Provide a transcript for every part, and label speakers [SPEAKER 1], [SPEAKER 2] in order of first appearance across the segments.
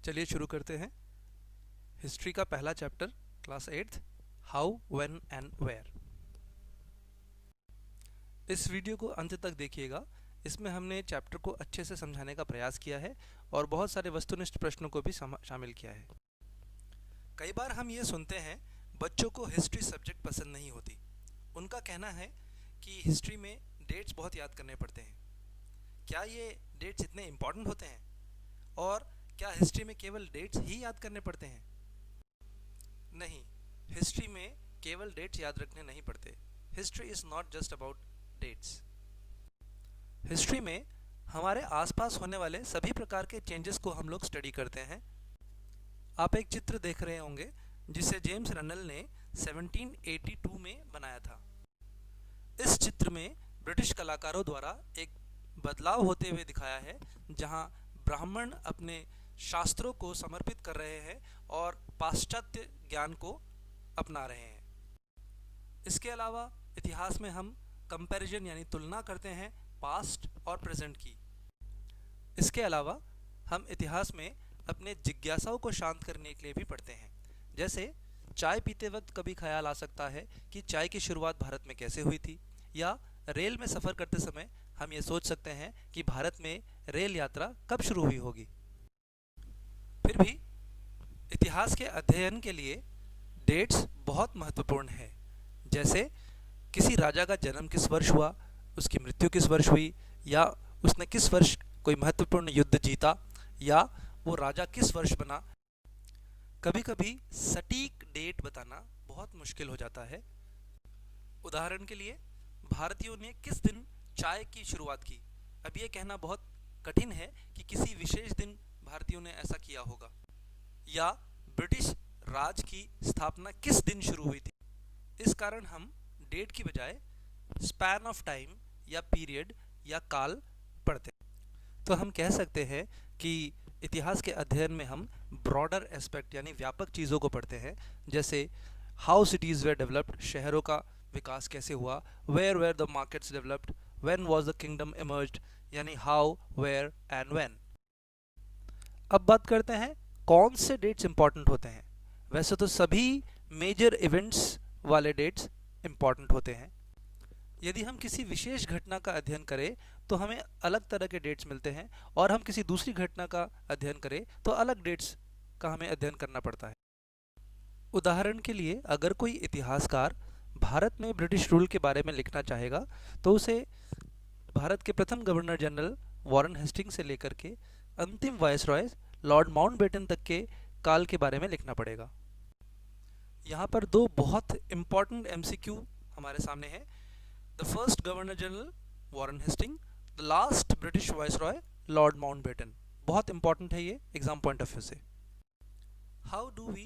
[SPEAKER 1] चलिए शुरू करते हैं। हिस्ट्री का पहला chapter, class 8th, how, when and where. इस वीडियो को अंत तक देखिएगा। इसमें हमने चैप्टर को अच्छे से समझाने का प्रयास किया है और बहुत सारे वस्तुनिष्ठ प्रश्नों को भी शामिल किया है। कई बार हम ये सुनते हैं बच्चों को हिस्ट्री सब्जेक्ट पसंद नहीं होती। उनका कहना है कि हिस्ट्री में डेट्स बहुत याद करने पड़ते हैं। क्या ये डेट्स इतने इम्पॉर्टेंट होते हैं? और क्या हिस्ट्री में केवल डेट्स ही याद करने पड़ते हैं? नहीं, हिस्ट्री में केवल डेट्स याद रखने नहीं पड़ते। History is not just about dates. History में हमारे आसपास होने वाले सभी प्रकार के चेंजेस को हम लोग स्टडी करते हैं। आप एक चित्र देख रहे होंगे जिसे जेम्स रनल ने 1782 में बनाया था। इस चित्र में ब्रिटिश कलाकारों द्वारा एक बदलाव होते हुए दिखाया है, जहां ब्राह्मण अपने शास्त्रों को समर्पित कर रहे हैं और पाश्चात्य ज्ञान को अपना रहे हैं। इसके अलावा इतिहास में हम कंपैरिजन यानी तुलना करते हैं पास्ट और प्रेजेंट की। इसके अलावा हम इतिहास में अपने जिज्ञासाओं को शांत करने के लिए भी पढ़ते हैं। जैसे चाय पीते वक्त कभी ख्याल आ सकता है कि चाय की शुरुआत भारत में कैसे हुई थी, या रेल में सफ़र करते समय हम ये सोच सकते हैं कि भारत में रेल यात्रा कब शुरू हुई होगी। फिर भी इतिहास के अध्ययन के लिए डेट्स बहुत महत्वपूर्ण है। जैसे किसी राजा का जन्म किस वर्ष हुआ, उसकी मृत्यु किस वर्ष हुई, या उसने किस वर्ष कोई महत्वपूर्ण युद्ध जीता, या वो राजा किस वर्ष बना। कभी कभी सटीक डेट बताना बहुत मुश्किल हो जाता है। उदाहरण के लिए, भारतीयों ने किस दिन चाय की शुरुआत की। अब ये कहना बहुत कठिन है कि किसी विशेष दिन भारतीयों ने ऐसा किया होगा। या ब्रिटिश राज की स्थापना किस दिन शुरू हुई थी। इस कारण हम डेट की बजाय स्पैन ऑफ टाइम या पीरियड या काल पढ़ते हैं। तो हम कह सकते हैं कि इतिहास के अध्ययन में हम ब्रॉडर एस्पेक्ट यानी व्यापक चीज़ों को पढ़ते हैं। जैसे हाउ सिटीज़ वेयर डेवलप्ड, शहरों का विकास कैसे हुआ, where were the markets developed, when was the kingdom emerged, यानी हाउ, वेयर एंड व्हेन। अब बात करते हैं कौन से डेट्स इंपॉर्टेंट होते हैं। वैसे तो सभी मेजर इवेंट्स वाले डेट्स इंपॉर्टेंट होते हैं। यदि हम किसी विशेष घटना का अध्ययन करें तो हमें अलग तरह के डेट्स मिलते हैं, और हम किसी दूसरी घटना का अध्ययन करें तो अलग डेट्स का हमें अध्ययन करना पड़ता है। उदाहरण के लिए, अगर कोई इतिहासकार भारत में ब्रिटिश रूल के बारे में लिखना चाहेगा तो उसे भारत के प्रथम गवर्नर जनरल वॉरेन हेस्टिंग से लेकर के अंतिम वायसरॉय लॉर्ड माउंटबेटन तक के काल के बारे में लिखना पड़ेगा। यहाँ पर दो बहुत इंपॉर्टेंट MCQ हमारे सामने है। The first governor general Warren Hasting, the last British viceroy Lord Mountbatten. बहुत इंपॉर्टेंट है ये एग्जाम पॉइंट ऑफ व्यू से। हाउ डू वी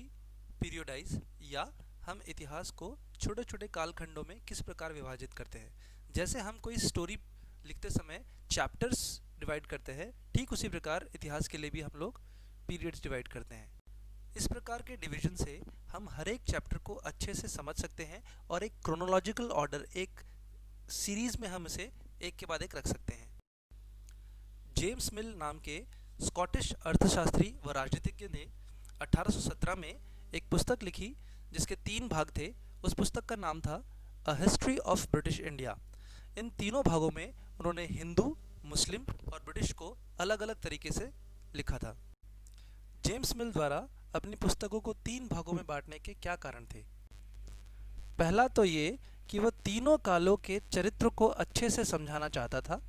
[SPEAKER 1] पीरियोडाइज, या हम इतिहास को छोटे छोटे कालखंडों में किस प्रकार विभाजित करते हैं। जैसे हम कोई स्टोरी लिखते समय चैप्टर्स डिवाइड करते हैं, ठीक उसी प्रकार इतिहास के लिए भी हम लोग पीरियड्स डिवाइड करते हैं। इस प्रकार के डिवीजन से हम हर एक चैप्टर को अच्छे से समझ सकते हैं और एक क्रोनोलॉजिकल ऑर्डर, एक सीरीज में हम इसे एक के बाद एक रख सकते हैं। जेम्स मिल नाम के स्कॉटिश अर्थशास्त्री व राजनीतिज्ञ ने 1817 में एक पुस्तक लिखी जिसके 3 भाग थे। उस पुस्तक का नाम था a history of British India. इन तीनों भागों में उन्होंने हिंदू, मुस्लिम और ब्रिटिश को अलग अलग तरीके से लिखा था। जेम्स मिल द्वारा अपनी पुस्तकों को 3 भागों में बांटने के क्या कारण थे? पहला तो ये कि वह तीनों कालों के चरित्र को अच्छे से समझाना चाहता था।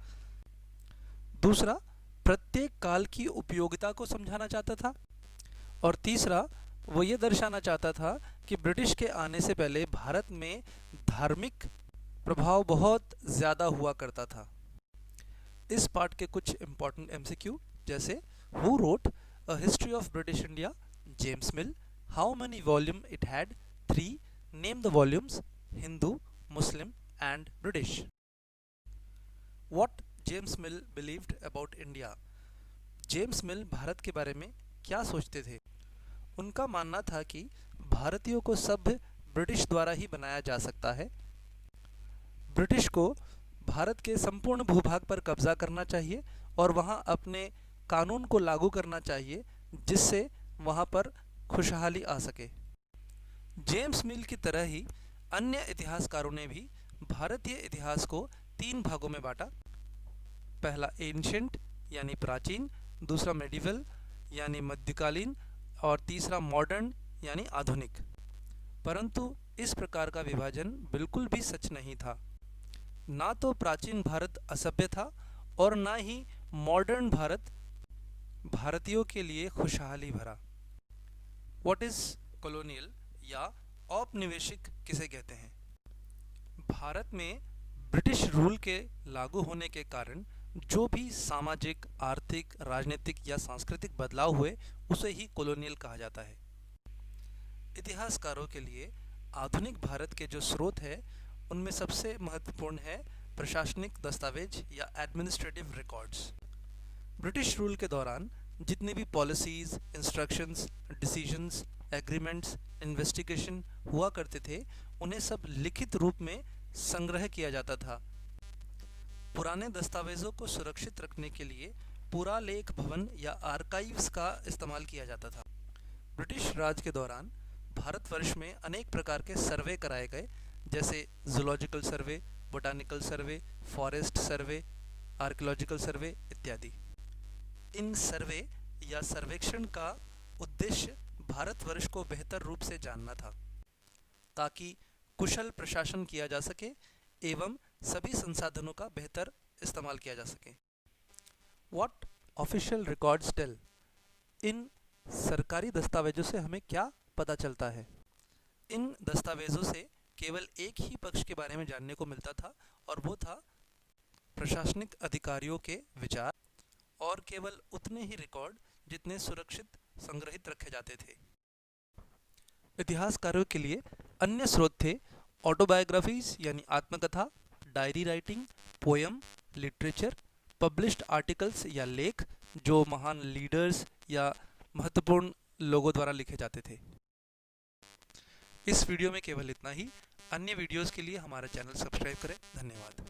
[SPEAKER 1] दूसरा, प्रत्येक काल की उपयोगिता को समझाना चाहता था। और तीसरा, वो ये दर्शाना चाहता था कि ब्रिटिश के आने से पहले भारत में धार्मिक प्रभाव बहुत ज़्यादा हुआ करता था। इस पार्ट के कुछ इंपॉर्टेंट MCQ, जैसे who wrote a history of British India? James mill. How many volume it had? 3। Name the volumes? Hindu, Muslim and British. What James mill believed about India? James मिल भारत के बारे में क्या सोचते थे? उनका मानना था कि भारतीयों को सभ्य ब्रिटिश द्वारा ही बनाया जा सकता है। ब्रिटिश को भारत के संपूर्ण भूभाग पर कब्जा करना चाहिए और वहां अपने कानून को लागू करना चाहिए जिससे वहाँ पर खुशहाली आ सके। जेम्स मिल की तरह ही अन्य इतिहासकारों ने भी भारतीय इतिहास को 3 भागों में बांटा। पहला एंशिएंट यानी प्राचीन, दूसरा मेडिवल यानी मध्यकालीन और तीसरा मॉडर्न यानी आधुनिक। परंतु इस प्रकार का विभाजन बिल्कुल भी सच नहीं था। ना तो प्राचीन भारत असभ्य था और ना ही मॉडर्न भारत भारतीयों के लिए खुशहाली भरा। व्हाट इज कॉलोनियल या औपनिवेशिक किसे कहते हैं? भारत में ब्रिटिश रूल के लागू होने के कारण जो भी सामाजिक, आर्थिक, राजनीतिक या सांस्कृतिक बदलाव हुए उसे ही कॉलोनियल कहा जाता है। इतिहासकारों के लिए आधुनिक भारत के जो स्रोत है उनमें सबसे महत्वपूर्ण है प्रशासनिक दस्तावेज या एडमिनिस्ट्रेटिव रिकॉर्ड्स। ब्रिटिश रूल के दौरान जितने भी policies, instructions, decisions, agreements, investigation हुआ करते थे उन्हें सब लिखित रूप में संग्रह किया जाता था। पुराने दस्तावेजों को सुरक्षित रखने के लिए पुरालेख भवन या आर्काइव्स का इस्तेमाल किया जाता था। ब्रिटिश राज के दौरान भारतवर्ष में अनेक प्रकार के सर्वे कराए गए, जैसे जूलॉजिकल सर्वे, बोटानिकल सर्वे, फॉरेस्ट सर्वे, आर्कियोलॉजिकल सर्वे इत्यादि। इन सर्वे या सर्वेक्षण का उद्देश्य भारतवर्ष को बेहतर रूप से जानना था, ताकि कुशल प्रशासन किया जा सके एवं सभी संसाधनों का बेहतर इस्तेमाल किया जा सके। What official records tell? इन सरकारी दस्तावेजों से हमें क्या पता चलता है? इन दस्तावेजों से केवल एक ही पक्ष के बारे में जानने को मिलता था और वो था प्रशासनिक अधिकारियों के विचार, और केवल उतने ही रिकॉर्ड जितने सुरक्षित संग्रहित रखे जाते थे। इतिहासकारों के लिए अन्य स्रोत थे ऑटोबायोग्राफीज यानी आत्मकथा, diary writing, poem, literature, published articles या लेख जो महान लीडर्स या महत्वपूर्ण लोगों द्वारा लिखे जाते थे। इस वीडियो में केवल इतना ही। अन्य वीडियोस के लिए हमारा चैनल सब्सक्राइब करें। धन्यवाद।